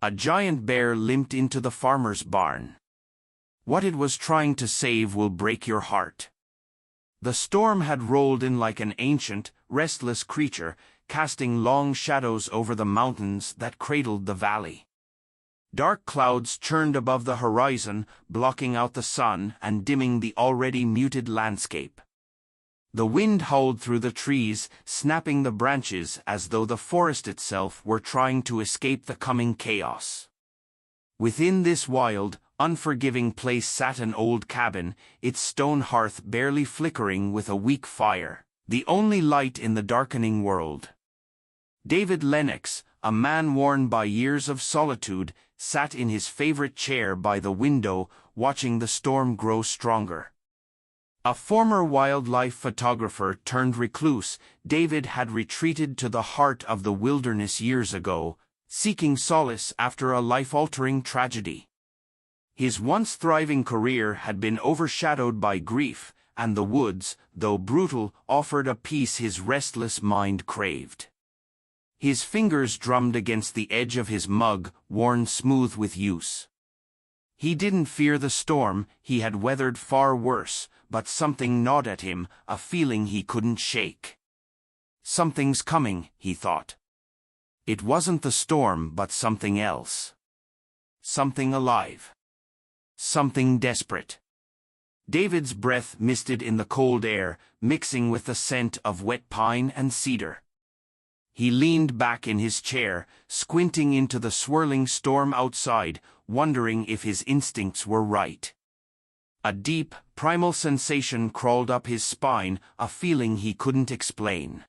A giant bear limped into the farmer's barn. What it was trying to save will break your heart. The storm had rolled in like an ancient, restless creature, casting long shadows over the mountains that cradled the valley. Dark clouds churned above the horizon, blocking out the sun and dimming the already muted landscape. The wind howled through the trees, snapping the branches as though the forest itself were trying to escape the coming chaos. Within this wild, unforgiving place sat an old cabin, its stone hearth barely flickering with a weak fire, the only light in the darkening world. David Lennox, a man worn by years of solitude, sat in his favorite chair by the window, watching the storm grow stronger. A former wildlife photographer turned recluse, David had retreated to the heart of the wilderness years ago, seeking solace after a life-altering tragedy. His once thriving career had been overshadowed by grief, and the woods, though brutal, offered a peace his restless mind craved. His fingers drummed against the edge of his mug, worn smooth with use. He didn't fear the storm, he had weathered far worse, but something gnawed at him, a feeling he couldn't shake. Something's coming, he thought. It wasn't the storm but something else. Something alive. Something desperate. David's breath misted in the cold air, mixing with the scent of wet pine and cedar. He leaned back in his chair, squinting into the swirling storm outside, wondering if his instincts were right. A deep, primal sensation crawled up his spine, a feeling he couldn't explain.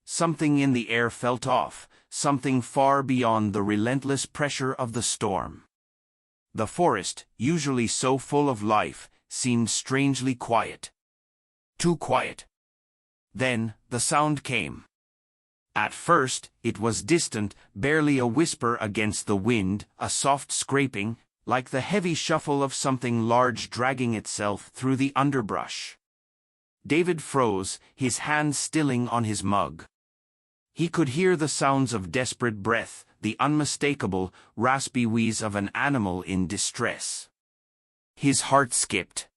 Something in the air felt off, something far beyond the relentless pressure of the storm. The forest, usually so full of life, seemed strangely quiet. Too quiet. Then, the sound came. At first, it was distant, barely a whisper against the wind, a soft scraping, like the heavy shuffle of something large dragging itself through the underbrush. David froze, his hand stilling on his mug. He could hear the sounds of desperate breath, the unmistakable, raspy wheeze of an animal in distress. His heart skipped.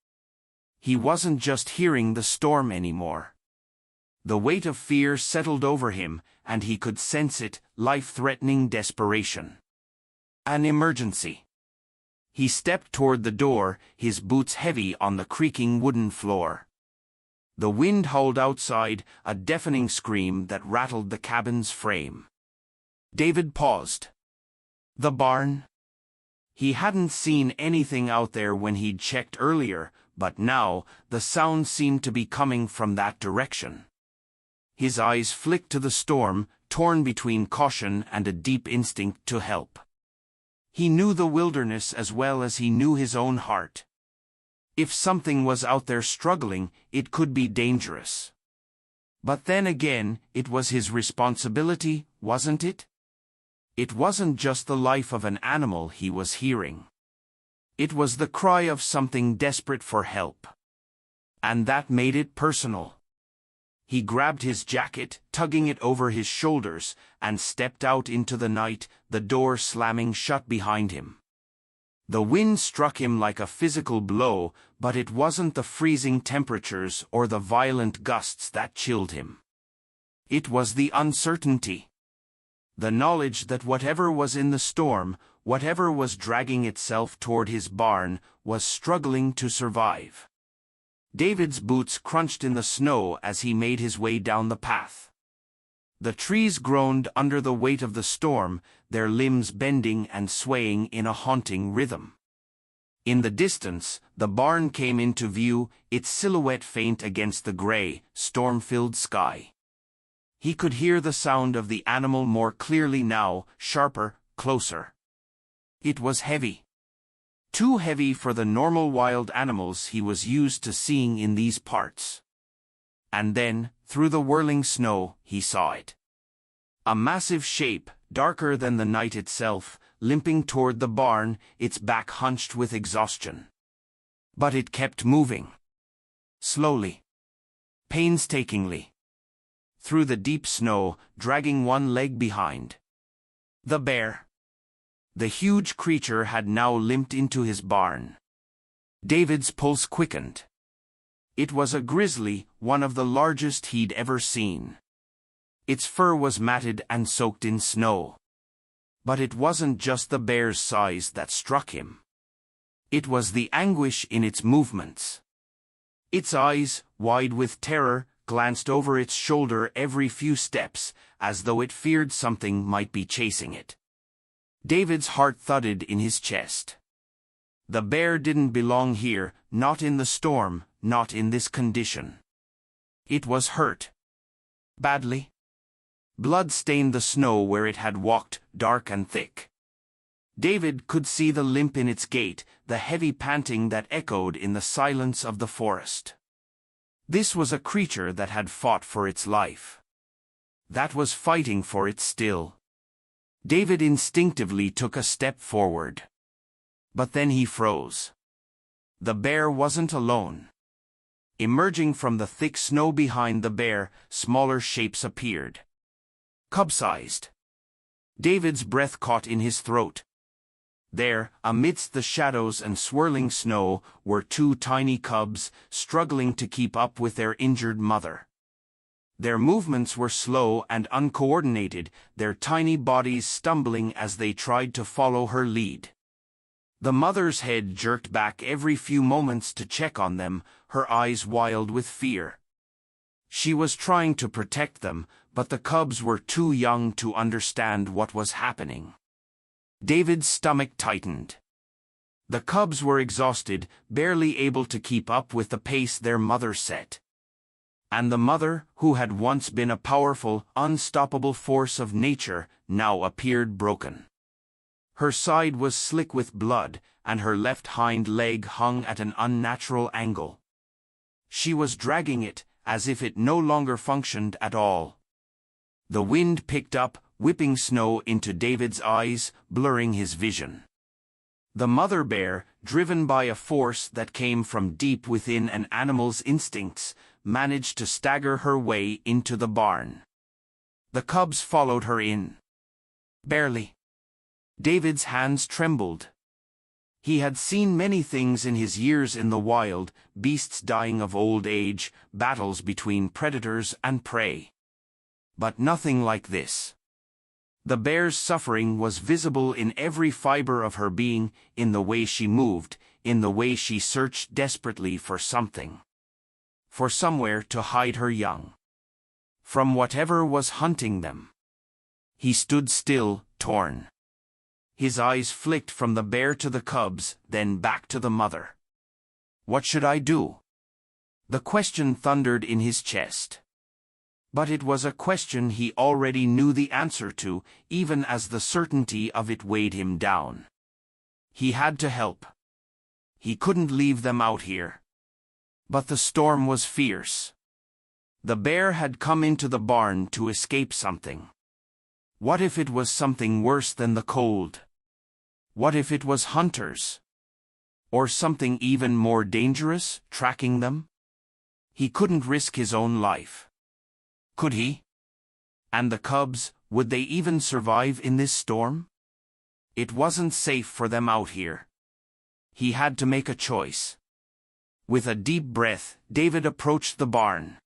He wasn't just hearing the storm anymore. The weight of fear settled over him, and he could sense it, life-threatening desperation. An emergency. He stepped toward the door, his boots heavy on the creaking wooden floor. The wind howled outside, a deafening scream that rattled the cabin's frame. David paused. The barn? He hadn't seen anything out there when he'd checked earlier, but now, the sound seemed to be coming from that direction. His eyes flicked to the storm, torn between caution and a deep instinct to help. He knew the wilderness as well as he knew his own heart. If something was out there struggling, it could be dangerous. But then again, it was his responsibility, wasn't it? It wasn't just the life of an animal he was hearing. It was the cry of something desperate for help. And that made it personal. He grabbed his jacket, tugging it over his shoulders, and stepped out into the night, the door slamming shut behind him. The wind struck him like a physical blow, but it wasn't the freezing temperatures or the violent gusts that chilled him. It was the uncertainty. The knowledge that whatever was in the storm, whatever was dragging itself toward his barn, was struggling to survive. David's boots crunched in the snow as he made his way down the path. The trees groaned under the weight of the storm, their limbs bending and swaying in a haunting rhythm. In the distance, the barn came into view, its silhouette faint against the gray, storm-filled sky. He could hear the sound of the animal more clearly now, sharper, closer. It was heavy. Too heavy for the normal wild animals he was used to seeing in these parts. And then, through the whirling snow, he saw it. A massive shape, darker than the night itself, limping toward the barn, its back hunched with exhaustion. But it kept moving. Slowly. Painstakingly. Through the deep snow, dragging one leg behind. The bear. The huge creature had now limped into his barn. David's pulse quickened. It was a grizzly, one of the largest he'd ever seen. Its fur was matted and soaked in snow. But it wasn't just the bear's size that struck him. It was the anguish in its movements. Its eyes, wide with terror, glanced over its shoulder every few steps, as though it feared something might be chasing it. David's heart thudded in his chest. The bear didn't belong here, not in the storm, not in this condition. It was hurt. Badly. Blood stained the snow where it had walked, dark and thick. David could see the limp in its gait, the heavy panting that echoed in the silence of the forest. This was a creature that had fought for its life. That was fighting for it still. David instinctively took a step forward. But then he froze. The bear wasn't alone. Emerging from the thick snow behind the bear, smaller shapes appeared. Cub-sized. David's breath caught in his throat. There, amidst the shadows and swirling snow, were two tiny cubs, struggling to keep up with their injured mother. Their movements were slow and uncoordinated, their tiny bodies stumbling as they tried to follow her lead. The mother's head jerked back every few moments to check on them, her eyes wild with fear. She was trying to protect them, but the cubs were too young to understand what was happening. David's stomach tightened. The cubs were exhausted, barely able to keep up with the pace their mother set. And the mother, who had once been a powerful, unstoppable force of nature, now appeared broken. Her side was slick with blood, and her left hind leg hung at an unnatural angle. She was dragging it, as if it no longer functioned at all. The wind picked up, whipping snow into David's eyes, blurring his vision. The mother bear, driven by a force that came from deep within an animal's instincts, managed to stagger her way into the barn. The cubs followed her in. Barely. David's hands trembled. He had seen many things in his years in the wild, beasts dying of old age, battles between predators and prey. But nothing like this. The bear's suffering was visible in every fiber of her being, in the way she moved, in the way she searched desperately for something. For somewhere to hide her young. From whatever was hunting them. He stood still, torn. His eyes flicked from the bear to the cubs, then back to the mother. What should I do? The question thundered in his chest. But it was a question he already knew the answer to, even as the certainty of it weighed him down. He had to help. He couldn't leave them out here. But the storm was fierce. The bear had come into the barn to escape something. What if it was something worse than the cold? What if it was hunters? Or something even more dangerous, tracking them? He couldn't risk his own life. Could he? And the cubs, would they even survive in this storm? It wasn't safe for them out here. He had to make a choice. With a deep breath, David approached the barn.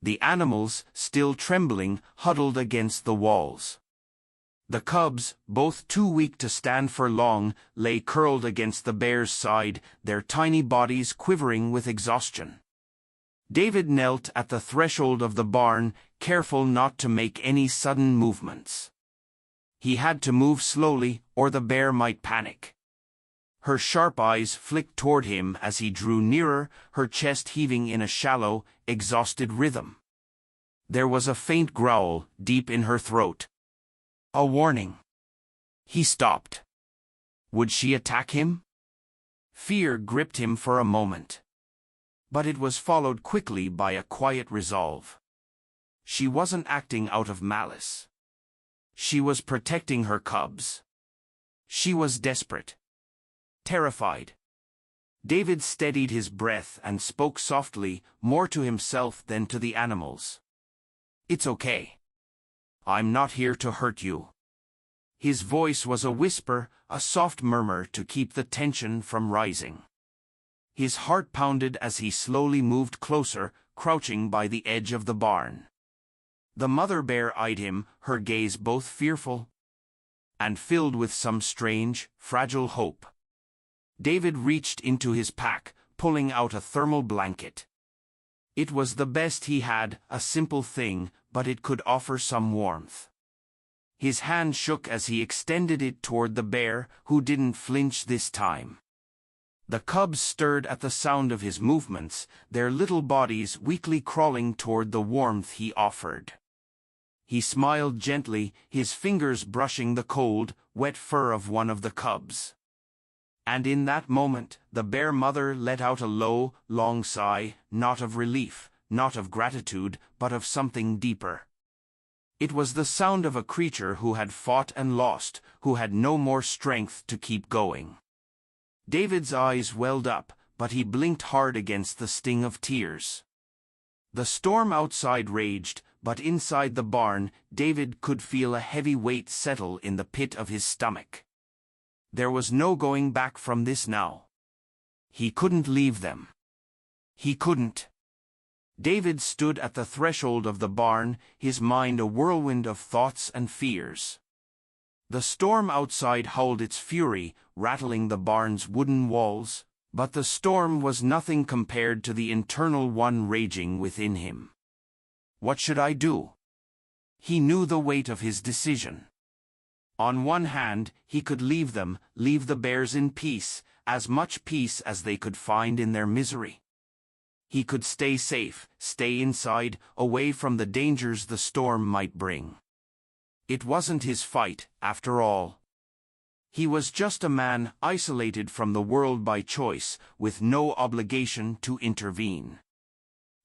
The animals, still trembling, huddled against the walls. The cubs, both too weak to stand for long, lay curled against the bear's side, their tiny bodies quivering with exhaustion. David knelt at the threshold of the barn, careful not to make any sudden movements. He had to move slowly, or the bear might panic. Her sharp eyes flicked toward him as he drew nearer, her chest heaving in a shallow, exhausted rhythm. There was a faint growl, deep in her throat. A warning. He stopped. Would she attack him? Fear gripped him for a moment. But it was followed quickly by a quiet resolve. She wasn't acting out of malice. She was protecting her cubs. She was desperate. Terrified. David steadied his breath and spoke softly, more to himself than to the animals. It's okay. I'm not here to hurt you. His voice was a whisper, a soft murmur to keep the tension from rising. His heart pounded as he slowly moved closer, crouching by the edge of the barn. The mother bear eyed him, her gaze both fearful and filled with some strange, fragile hope. David reached into his pack, pulling out a thermal blanket. It was the best he had, a simple thing, but it could offer some warmth. His hand shook as he extended it toward the bear, who didn't flinch this time. The cubs stirred at the sound of his movements, their little bodies weakly crawling toward the warmth he offered. He smiled gently, his fingers brushing the cold, wet fur of one of the cubs. And in that moment, the bear mother let out a low, long sigh, not of relief, not of gratitude, but of something deeper. It was the sound of a creature who had fought and lost, who had no more strength to keep going. David's eyes welled up, but he blinked hard against the sting of tears. The storm outside raged, but inside the barn, David could feel a heavy weight settle in the pit of his stomach. There was no going back from this now. He couldn't leave them. He couldn't. David stood at the threshold of the barn, his mind a whirlwind of thoughts and fears. The storm outside howled its fury, rattling the barn's wooden walls, but the storm was nothing compared to the internal one raging within him. What should I do? He knew the weight of his decision. On one hand, he could leave them, leave the bears in peace, as much peace as they could find in their misery. He could stay safe, stay inside, away from the dangers the storm might bring. It wasn't his fight, after all. He was just a man isolated from the world by choice, with no obligation to intervene.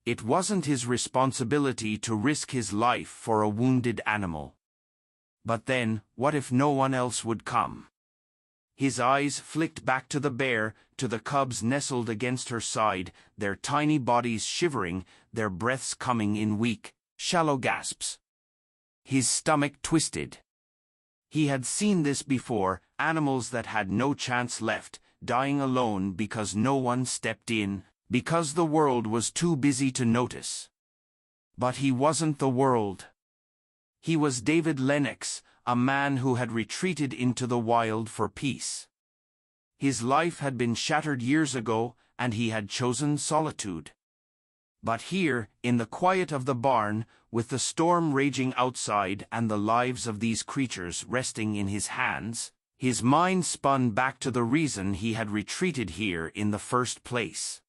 It wasn't his responsibility to risk his life for a wounded animal. But then, what if no one else would come? His eyes flicked back to the bear, to the cubs nestled against her side, their tiny bodies shivering, their breaths coming in weak, shallow gasps. His stomach twisted. He had seen this before, animals that had no chance left, dying alone because no one stepped in, because the world was too busy to notice. But he wasn't the world. He was David Lennox, a man who had retreated into the wild for peace. His life had been shattered years ago, and he had chosen solitude. But here, in the quiet of the barn, with the storm raging outside and the lives of these creatures resting in his hands, his mind spun back to the reason he had retreated here in the first place.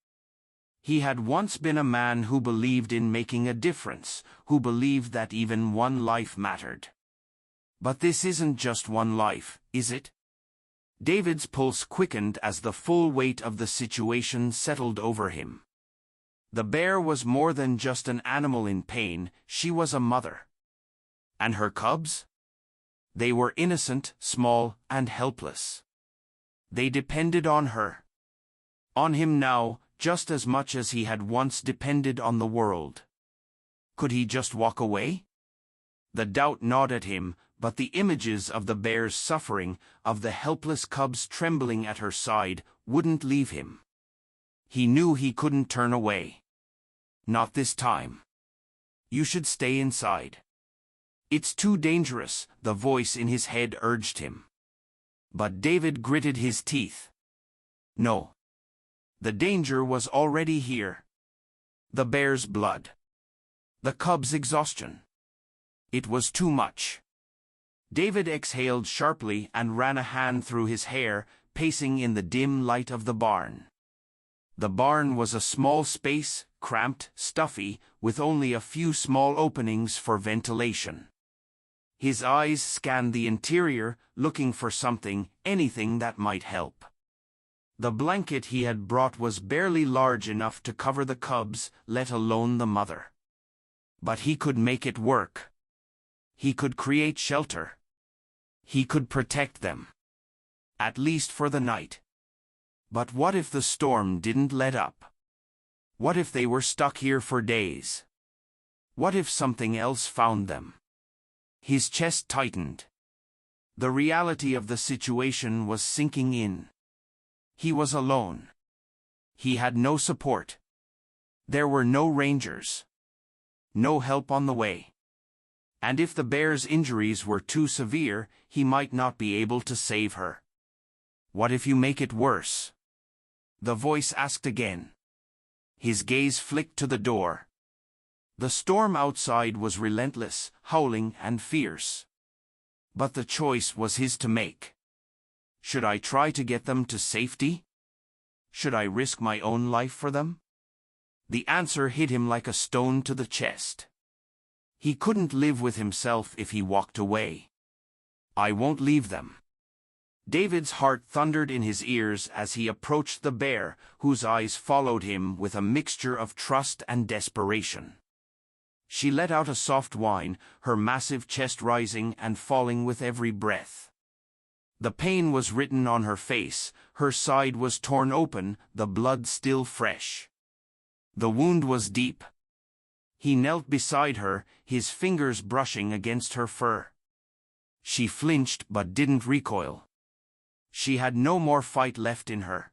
He had once been a man who believed in making a difference, who believed that even one life mattered. But this isn't just one life, is it? David's pulse quickened as the full weight of the situation settled over him. The bear was more than just an animal in pain, she was a mother. And her cubs? They were innocent, small, and helpless. They depended on her. On him now, just as much as he had once depended on the world. Could he just walk away? The doubt gnawed at him, but the images of the bear's suffering, of the helpless cubs trembling at her side, wouldn't leave him. He knew he couldn't turn away. Not this time. You should stay inside. It's too dangerous, the voice in his head urged him. But David gritted his teeth. No. The danger was already here. The bear's blood. The cub's exhaustion. It was too much. David exhaled sharply and ran a hand through his hair, pacing in the dim light of the barn. The barn was a small space, cramped, stuffy, with only a few small openings for ventilation. His eyes scanned the interior, looking for something, anything that might help. The blanket he had brought was barely large enough to cover the cubs, let alone the mother. But he could make it work. He could create shelter. He could protect them. At least for the night. But what if the storm didn't let up? What if they were stuck here for days? What if something else found them? His chest tightened. The reality of the situation was sinking in. He was alone. He had no support. There were no rangers. No help on the way. And if the bear's injuries were too severe, he might not be able to save her. What if you make it worse? The voice asked again. His gaze flicked to the door. The storm outside was relentless, howling and fierce. But the choice was his to make. Should I try to get them to safety? Should I risk my own life for them? The answer hit him like a stone to the chest. He couldn't live with himself if he walked away. I won't leave them. David's heart thundered in his ears as he approached the bear, whose eyes followed him with a mixture of trust and desperation. She let out a soft whine, her massive chest rising and falling with every breath. The pain was written on her face, her side was torn open, the blood still fresh. The wound was deep. He knelt beside her, his fingers brushing against her fur. She flinched but didn't recoil. She had no more fight left in her.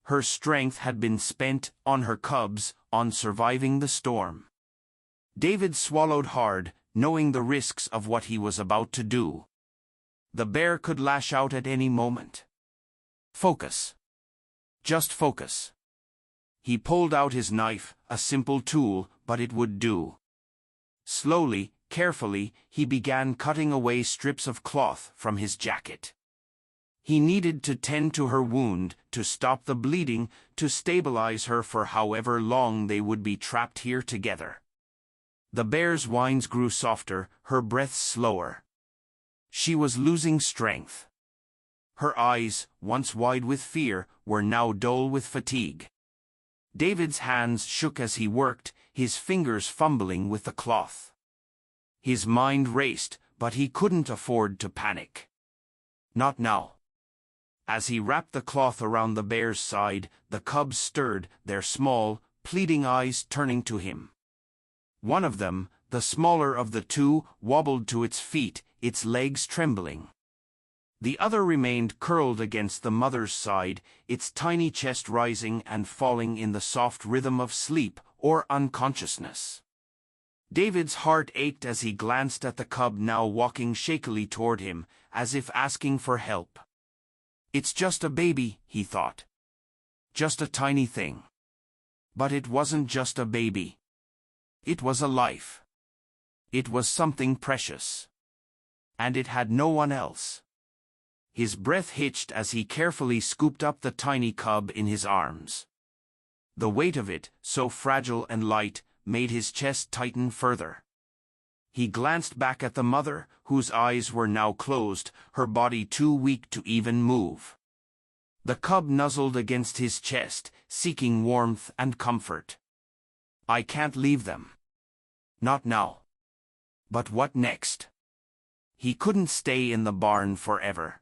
Her strength had been spent on her cubs, on surviving the storm. David swallowed hard, knowing the risks of what he was about to do. The bear could lash out at any moment. Focus. Just focus. He pulled out his knife, a simple tool, but it would do. Slowly, carefully, he began cutting away strips of cloth from his jacket. He needed to tend to her wound, to stop the bleeding, to stabilize her for however long they would be trapped here together. The bear's whines grew softer, her breath slower. She was losing strength. Her eyes, once wide with fear, were now dull with fatigue. David's hands shook as he worked, his fingers fumbling with the cloth. His mind raced, but he couldn't afford to panic. Not now. As he wrapped the cloth around the bear's side, the cubs stirred, their small, pleading eyes turning to him. One of them, the smaller of the two, wobbled to its feet, its legs trembling. The other remained curled against the mother's side, its tiny chest rising and falling in the soft rhythm of sleep or unconsciousness. David's heart ached as he glanced at the cub now walking shakily toward him, as if asking for help. It's just a baby, he thought. Just a tiny thing. But it wasn't just a baby. It was a life. It was something precious. And it had no one else. His breath hitched as he carefully scooped up the tiny cub in his arms. The weight of it, so fragile and light, made his chest tighten further. He glanced back at the mother, whose eyes were now closed, her body too weak to even move. The cub nuzzled against his chest, seeking warmth and comfort. I can't leave them. Not now. But what next? He couldn't stay in the barn forever.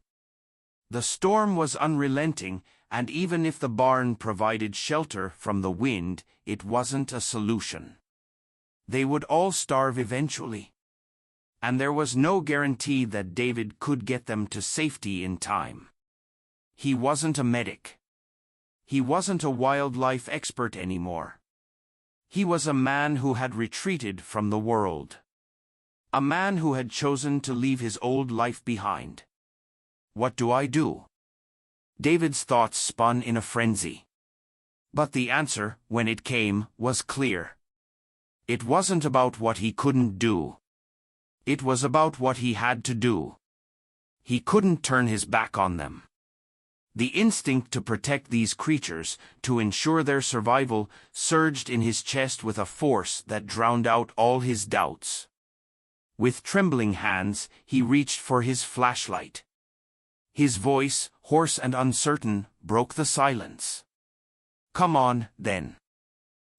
The storm was unrelenting, and even if the barn provided shelter from the wind, it wasn't a solution. They would all starve eventually. And there was no guarantee that David could get them to safety in time. He wasn't a medic. He wasn't a wildlife expert anymore. He was a man who had retreated from the world. A man who had chosen to leave his old life behind. What do I do? David's thoughts spun in a frenzy. But the answer, when it came, was clear. It wasn't about what he couldn't do. It was about what he had to do. He couldn't turn his back on them. The instinct to protect these creatures, to ensure their survival, surged in his chest with a force that drowned out all his doubts. With trembling hands, he reached for his flashlight. His voice, hoarse and uncertain, broke the silence. Come on, then.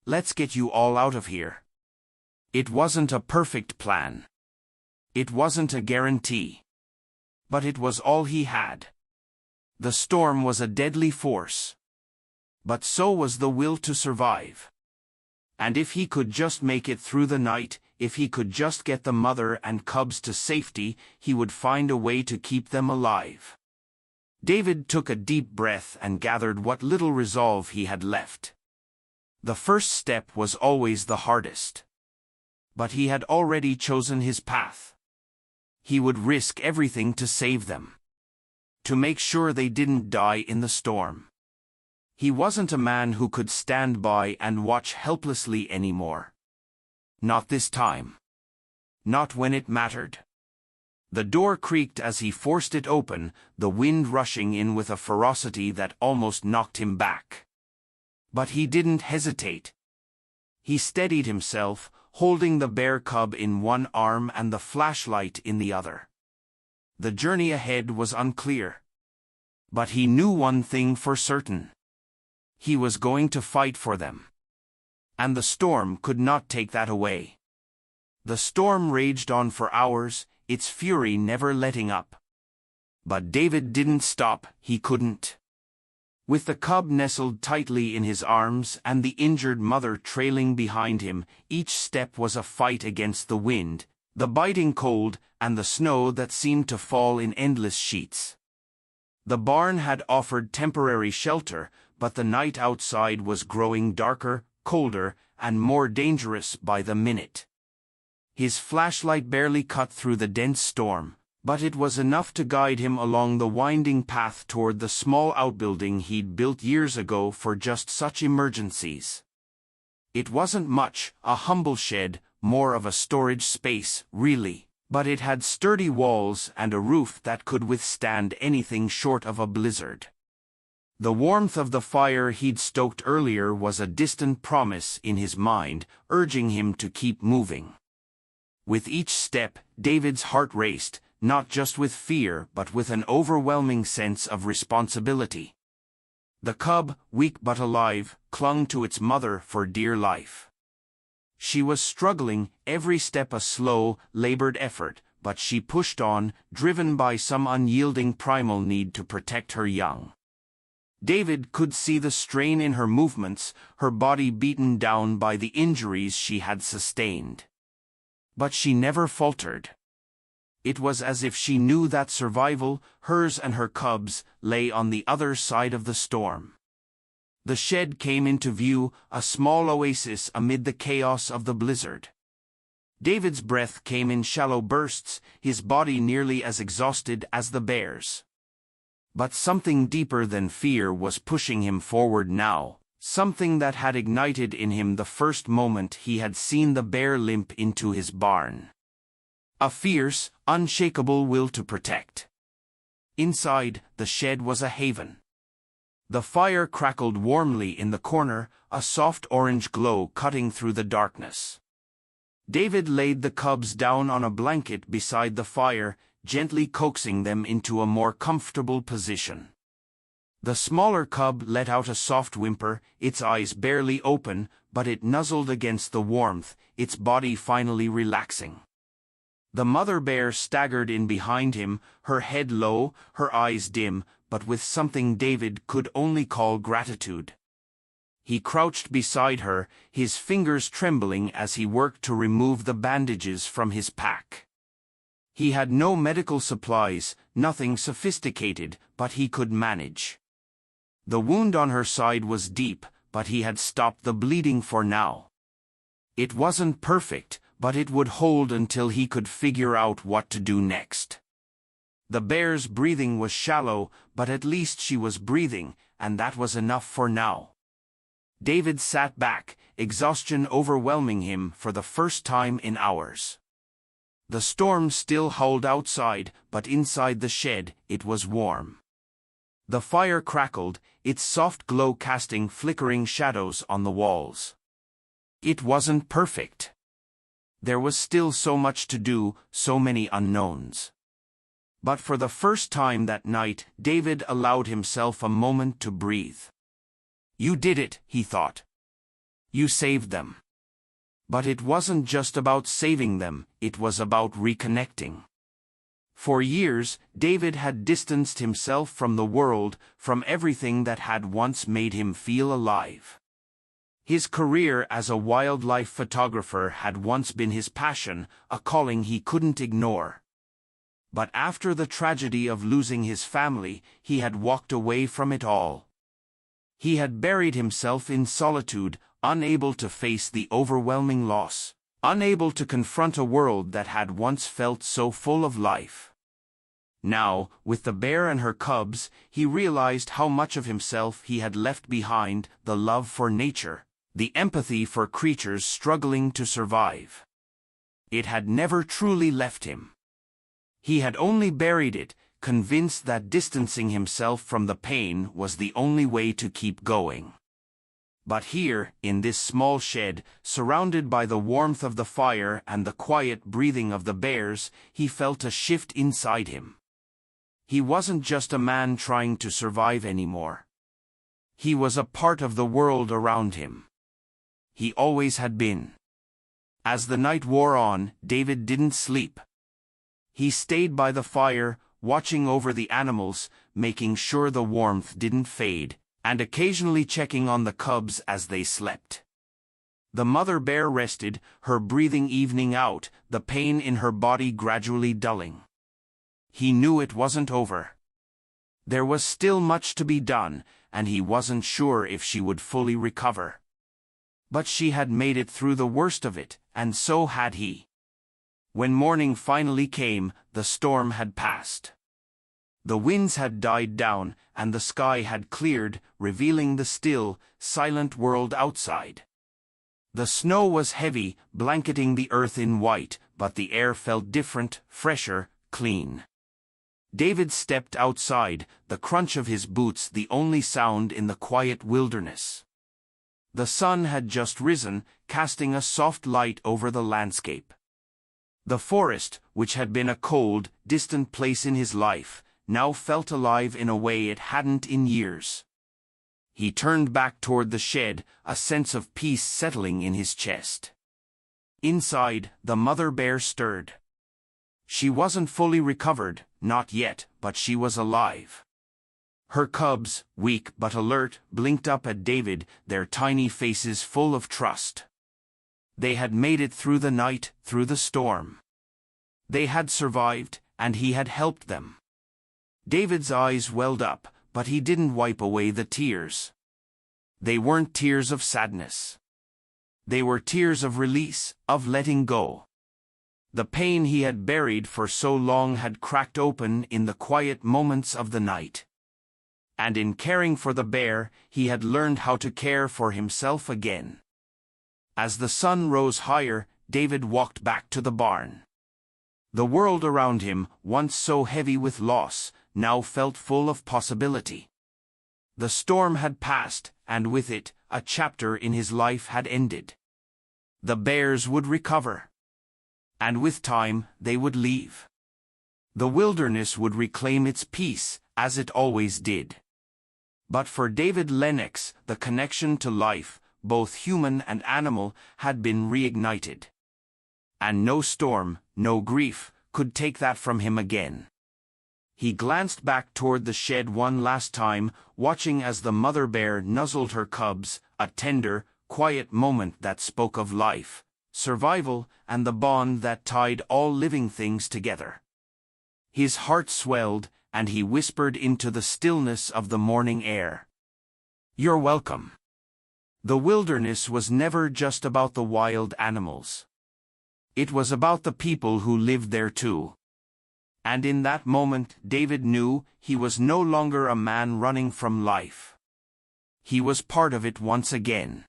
Let's get you all out of here. It wasn't a perfect plan. It wasn't a guarantee. But it was all he had. The storm was a deadly force. But so was the will to survive. And if he could just make it through the night, if he could just get the mother and cubs to safety, he would find a way to keep them alive. David took a deep breath and gathered what little resolve he had left. The first step was always the hardest. But he had already chosen his path. He would risk everything to save them. To make sure they didn't die in the storm. He wasn't a man who could stand by and watch helplessly anymore. Not this time. Not when it mattered. The door creaked as he forced it open, the wind rushing in with a ferocity that almost knocked him back. But he didn't hesitate. He steadied himself, holding the bear cub in one arm and the flashlight in the other. The journey ahead was unclear. But he knew one thing for certain. He was going to fight for them. And the storm could not take that away. The storm raged on for hours, its fury never letting up. But David didn't stop, he couldn't. With the cub nestled tightly in his arms and the injured mother trailing behind him, each step was a fight against the wind, the biting cold, and the snow that seemed to fall in endless sheets. The barn had offered temporary shelter, but the night outside was growing darker, colder, and more dangerous by the minute. His flashlight barely cut through the dense storm, but it was enough to guide him along the winding path toward the small outbuilding he'd built years ago for just such emergencies. It wasn't much, a humble shed, more of a storage space, really, but it had sturdy walls and a roof that could withstand anything short of a blizzard. The warmth of the fire he'd stoked earlier was a distant promise in his mind, urging him to keep moving. With each step, David's heart raced, not just with fear but with an overwhelming sense of responsibility. The cub, weak but alive, clung to its mother for dear life. She was struggling, every step a slow, labored effort, but she pushed on, driven by some unyielding primal need to protect her young. David could see the strain in her movements, her body beaten down by the injuries she had sustained. But she never faltered. It was as if she knew that survival, hers and her cubs, lay on the other side of the storm. The shed came into view, a small oasis amid the chaos of the blizzard. David's breath came in shallow bursts, his body nearly as exhausted as the bear's. But something deeper than fear was pushing him forward now, something that had ignited in him the first moment he had seen the bear limp into his barn. A fierce, unshakable will to protect. Inside, the shed was a haven. The fire crackled warmly in the corner, a soft orange glow cutting through the darkness. David laid the cubs down on a blanket beside the fire, gently coaxing them into a more comfortable position. The smaller cub let out a soft whimper, its eyes barely open, but it nuzzled against the warmth, its body finally relaxing. The mother bear staggered in behind him, her head low, her eyes dim, but with something David could only call gratitude. He crouched beside her, his fingers trembling as he worked to remove the bandages from his pack. He had no medical supplies, nothing sophisticated, but he could manage. The wound on her side was deep, but he had stopped the bleeding for now. It wasn't perfect, but it would hold until he could figure out what to do next. The bear's breathing was shallow, but at least she was breathing, and that was enough for now. David sat back, exhaustion overwhelming him for the first time in hours. The storm still howled outside, but inside the shed, it was warm. The fire crackled, its soft glow casting flickering shadows on the walls. It wasn't perfect. There was still so much to do, so many unknowns. But for the first time that night, David allowed himself a moment to breathe. You did it, he thought. You saved them. But it wasn't just about saving them, it was about reconnecting. For years, David had distanced himself from the world, from everything that had once made him feel alive. His career as a wildlife photographer had once been his passion, a calling he couldn't ignore. But after the tragedy of losing his family, he had walked away from it all. He had buried himself in solitude, unable to face the overwhelming loss, unable to confront a world that had once felt so full of life. Now, with the bear and her cubs, he realized how much of himself he had left behind: the love for nature, the empathy for creatures struggling to survive. It had never truly left him. He had only buried it, convinced that distancing himself from the pain was the only way to keep going. But here, in this small shed, surrounded by the warmth of the fire and the quiet breathing of the bears, he felt a shift inside him. He wasn't just a man trying to survive anymore. He was a part of the world around him. He always had been. As the night wore on, David didn't sleep. He stayed by the fire, watching over the animals, making sure the warmth didn't fade, and occasionally checking on the cubs as they slept. The mother bear rested, her breathing evening out, the pain in her body gradually dulling. He knew it wasn't over. There was still much to be done, and he wasn't sure if she would fully recover. But she had made it through the worst of it, and so had he. When morning finally came, the storm had passed. The winds had died down, and the sky had cleared, revealing the still, silent world outside. The snow was heavy, blanketing the earth in white, but the air felt different, fresher, clean. David stepped outside, the crunch of his boots the only sound in the quiet wilderness. The sun had just risen, casting a soft light over the landscape. The forest, which had been a cold, distant place in his life, now felt alive in a way it hadn't in years. He turned back toward the shed, a sense of peace settling in his chest. Inside, the mother bear stirred. She wasn't fully recovered, not yet, but she was alive. Her cubs, weak but alert, blinked up at David, their tiny faces full of trust. They had made it through the night, through the storm. They had survived, and he had helped them. David's eyes welled up, but he didn't wipe away the tears. They weren't tears of sadness. They were tears of release, of letting go. The pain he had buried for so long had cracked open in the quiet moments of the night. And in caring for the bear, he had learned how to care for himself again. As the sun rose higher, David walked back to the barn. The world around him, once so heavy with loss, now felt full of possibility. The storm had passed, and with it, a chapter in his life had ended. The bears would recover. And with time, they would leave. The wilderness would reclaim its peace, as it always did. But for David Lennox, the connection to life, both human and animal, had been reignited. And no storm, no grief, could take that from him again. He glanced back toward the shed one last time, watching as the mother bear nuzzled her cubs, a tender, quiet moment that spoke of life, survival, and the bond that tied all living things together. His heart swelled, and he whispered into the stillness of the morning air, "You're welcome." The wilderness was never just about the wild animals. It was about the people who lived there too. And in that moment, David knew he was no longer a man running from life. He was part of it once again.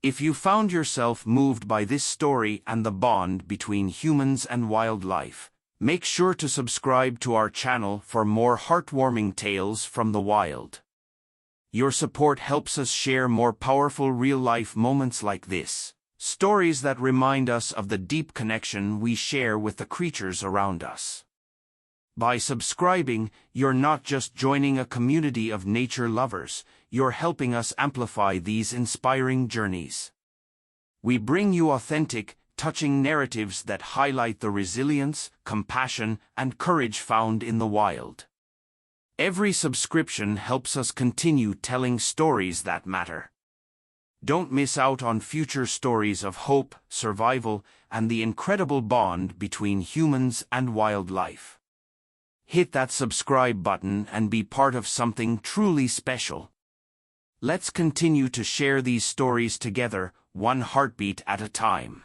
If you found yourself moved by this story and the bond between humans and wildlife, make sure to subscribe to our channel for more heartwarming tales from the wild. Your support helps us share more powerful real-life moments like this, stories that remind us of the deep connection we share with the creatures around us. By subscribing, you're not just joining a community of nature lovers, you're helping us amplify these inspiring journeys. We bring you authentic, touching narratives that highlight the resilience, compassion, and courage found in the wild. Every subscription helps us continue telling stories that matter. Don't miss out on future stories of hope, survival, and the incredible bond between humans and wildlife. Hit that subscribe button and be part of something truly special. Let's continue to share these stories together, one heartbeat at a time.